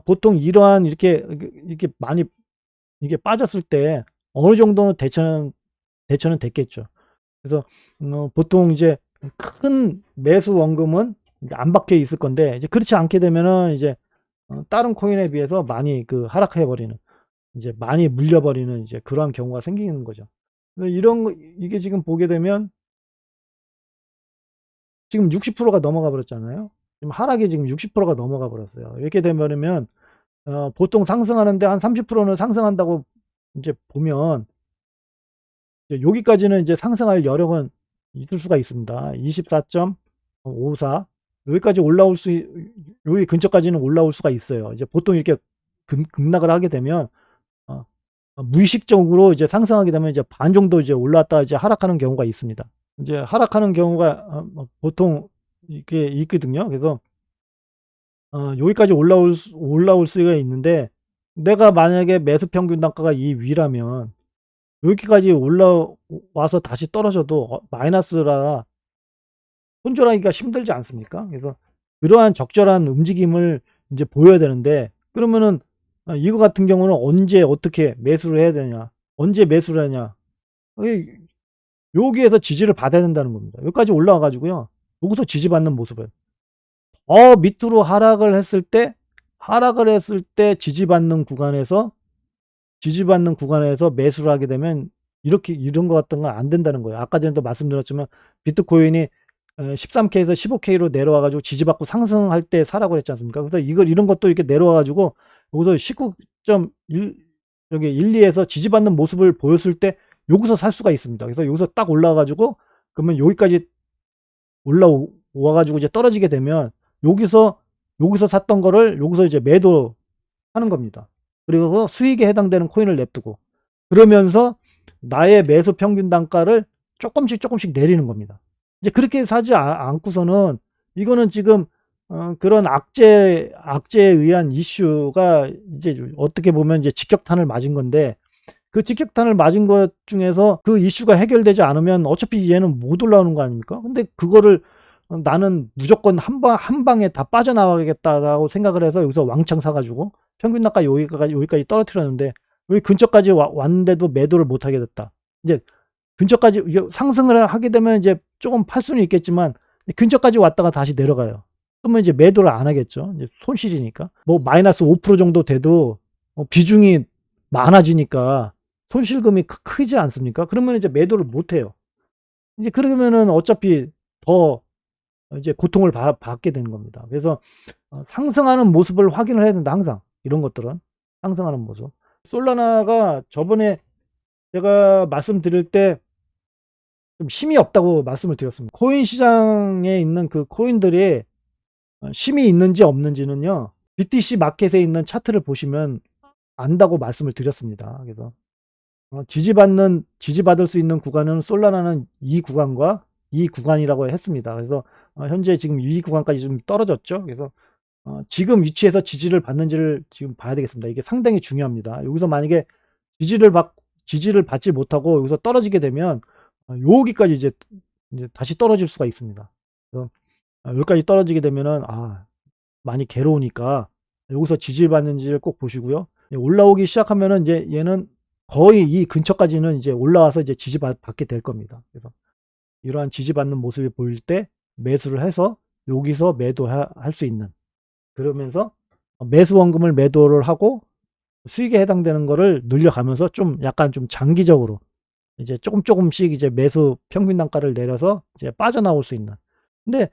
보통 이러한 이렇게 많이 이게 빠졌을 때 어느 정도는 대처는 됐겠죠. 그래서 보통 이제 큰 매수 원금은 이제 안 박혀 있을 건데 이제 그렇지 않게 되면은 이제 다른 코인에 비해서 많이 그 하락해 버리는 이제 많이 물려버리는 이제 그러한 경우가 생기는 거죠. 이게 지금 보게 되면 지금 60%가 넘어가 버렸잖아요. 지금 하락이 지금 60%가 넘어가 버렸어요. 이렇게 되면 보통 상승하는데 한 30%는 상승한다고 이제 보면 이제 여기까지는 이제 상승할 여력은 있을 수가 있습니다. 24.54 여기까지 여기 근처까지는 올라올 수가 있어요. 이제 보통 이렇게 급락을 하게 되면 어, 무의식적으로 이제 상승하게 되면 이제 반 정도 이제 올라왔다가 이제 하락하는 경우가 있습니다. 이제 하락하는 경우가 보통 이렇게 있거든요. 그래서 여기까지 올라올 수가 있는데 내가 만약에 매수 평균 단가가 이 위라면 여기까지 올라와서 다시 떨어져도 마이너스라 손절하기가 힘들지 않습니까? 그래서 그러한 적절한 움직임을 이제 보여야 되는데 그러면은 이거 같은 경우는 언제 어떻게 매수를 해야 되냐? 언제 매수를 하냐? 여기에서 지지를 받아야 된다는 겁니다. 여기까지 올라와 가지고요. 여기서 지지받는 모습을 밑으로 하락을 했을 때 지지받는 구간에서 매수를 하게 되면 이런 것 같은 건 안 된다는 거예요. 아까 전에도 말씀드렸지만 비트코인이 13K에서 15K로 내려와 가지고 지지받고 상승할 때 사라고 그랬지 않습니까? 그래서 이런 것도 이렇게 내려와 가지고 여기서 19.1 여기 1,2에서 지지받는 모습을 보였을 때 여기서 살 수가 있습니다. 그래서 여기서 딱 올라와 가지고 그러면 여기까지 올라와 가지고 이제 떨어지게 되면 여기서 샀던 거를 여기서 이제 매도하는 겁니다. 그리고 수익에 해당되는 코인을 냅두고 그러면서 나의 매수 평균 단가를 조금씩 내리는 겁니다. 이제 그렇게 사지 않고서는 이거는 지금 그런 악재에 의한 이슈가 이제 어떻게 보면 이제 직격탄을 맞은 건데 그 직격탄을 맞은 것 중에서 그 이슈가 해결되지 않으면 어차피 얘는 못 올라오는 거 아닙니까? 근데 그거를 나는 무조건 한 방에 다 빠져나가겠다라고 생각을 해서 여기서 왕창 사가지고 평균 단가 여기까지 떨어뜨렸는데 여기 근처까지 왔는데도 매도를 못 하게 됐다. 이제 근처까지 상승을 하게 되면 이제 조금 팔 수는 있겠지만 근처까지 왔다가 다시 내려가요. 그러면 이제 매도를 안 하겠죠. 이제 손실이니까. 뭐 마이너스 5% 정도 돼도 비중이 많아지니까 손실금이 크지 않습니까? 그러면 이제 매도를 못 해요. 이제 그러면은 어차피 더 이제 고통을 받게 되는 겁니다. 그래서 상승하는 모습을 확인을 해야 된다. 항상 이런 것들은 상승하는 모습. 솔라나가 저번에 제가 말씀드릴 때 좀 힘이 없다고 말씀을 드렸습니다. 코인 시장에 있는 그 코인들이 힘이 있는지 없는지는요, BTC 마켓에 있는 차트를 보시면 안다고 말씀을 드렸습니다. 그래서 지지받을 수 있는 구간은 솔라나는 이 구간과 이 구간이라고 했습니다. 그래서 현재 지금 이 구간까지 좀 떨어졌죠. 그래서 지금 위치에서 지지를 받는지를 지금 봐야 되겠습니다. 이게 상당히 중요합니다. 여기서 만약에 지지를 받지 못하고 여기서 떨어지게 되면 여기까지 이제 다시 떨어질 수가 있습니다. 그래서 여기까지 떨어지게 되면은 많이 괴로우니까 여기서 지지를 받는지를 꼭 보시고요. 올라오기 시작하면은 이제 얘는 거의 이 근처까지는 이제 올라와서 이제 지지받게 될 겁니다. 그래서 이러한 지지받는 모습이 보일 때 매수를 해서 여기서 매도할 수 있는, 그러면서 매수 원금을 매도를 하고 수익에 해당되는 거를 늘려가면서 좀 약간 좀 장기적으로 이제 조금씩 이제 매수 평균 단가를 내려서 이제 빠져나올 수 있는. 근데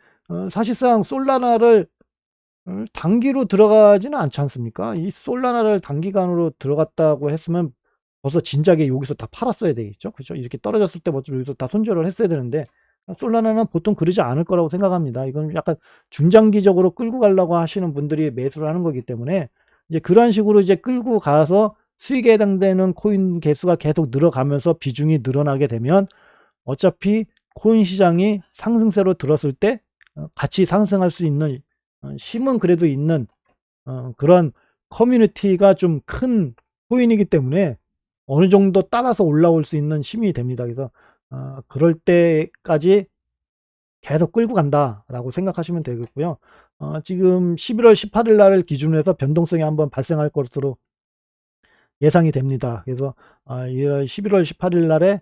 사실상 솔라나를 단기로 들어가지는 않지 않습니까? 이 솔라나를 단기간으로 들어갔다고 했으면 벌써 진작에 여기서 다 팔았어야 되겠죠. 그죠? 이렇게 떨어졌을 때 먼저 여기서 다 손절을 했어야 되는데, 솔라나는 보통 그러지 않을 거라고 생각합니다. 이건 약간 중장기적으로 끌고 가려고 하시는 분들이 매수를 하는 거기 때문에 이제 그런 식으로 이제 끌고 가서 수익에 해당되는 코인 개수가 계속 늘어가면서 비중이 늘어나게 되면 어차피 코인 시장이 상승세로 들었을 때 같이 상승할 수 있는 힘은 그래도 있는 그런 커뮤니티가 좀 큰 코인이기 때문에 어느 정도 따라서 올라올 수 있는 힘이 됩니다. 그래서 그럴 때까지 계속 끌고 간다라고 생각하시면 되겠고요. 지금 11월 18일 날을 기준으로 해서 변동성이 한번 발생할 것으로 예상이 됩니다. 그래서 11월 18일 날에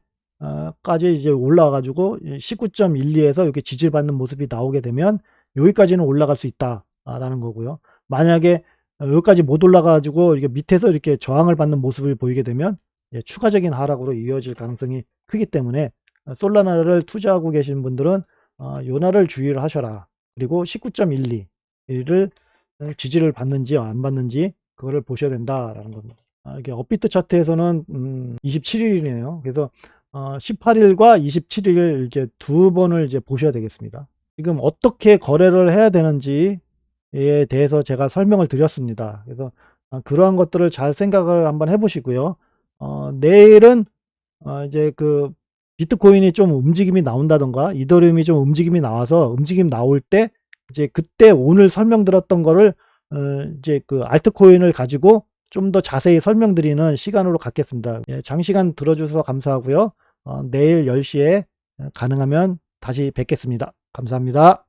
까지 이제 올라와 가지고 19.12에서 이렇게 지지를 받는 모습이 나오게 되면 여기까지는 올라갈 수 있다라는 거고요. 만약에 여기까지 못 올라가 가지고 이게 밑에서 이렇게 저항을 받는 모습을 보이게 되면 추가적인 하락으로 이어질 가능성이 크기 때문에 솔라나를 투자하고 계신 분들은 요 날을 주의를 하셔라. 그리고 19.12를 지지를 받는지 안 받는지 그거를 보셔야 된다라는 겁니다. 이게 업비트 차트에서는 27일이네요. 그래서 18일과 27일 이제 두 번을 이제 보셔야 되겠습니다. 지금 어떻게 거래를 해야 되는지에 대해서 제가 설명을 드렸습니다. 그래서 그러한 것들을 잘 생각을 한번 해보시고요. 내일은 이제 그 비트코인이 좀 움직임이 나온다던가 이더리움이 좀 움직임이 나와서 움직임 나올 때 이제 그때 오늘 설명드렸던 거를 이제 그 알트코인을 가지고 좀 더 자세히 설명드리는 시간으로 갖겠습니다. 장시간 들어주셔서 감사하고요. 내일 10시에 가능하면 다시 뵙겠습니다. 감사합니다.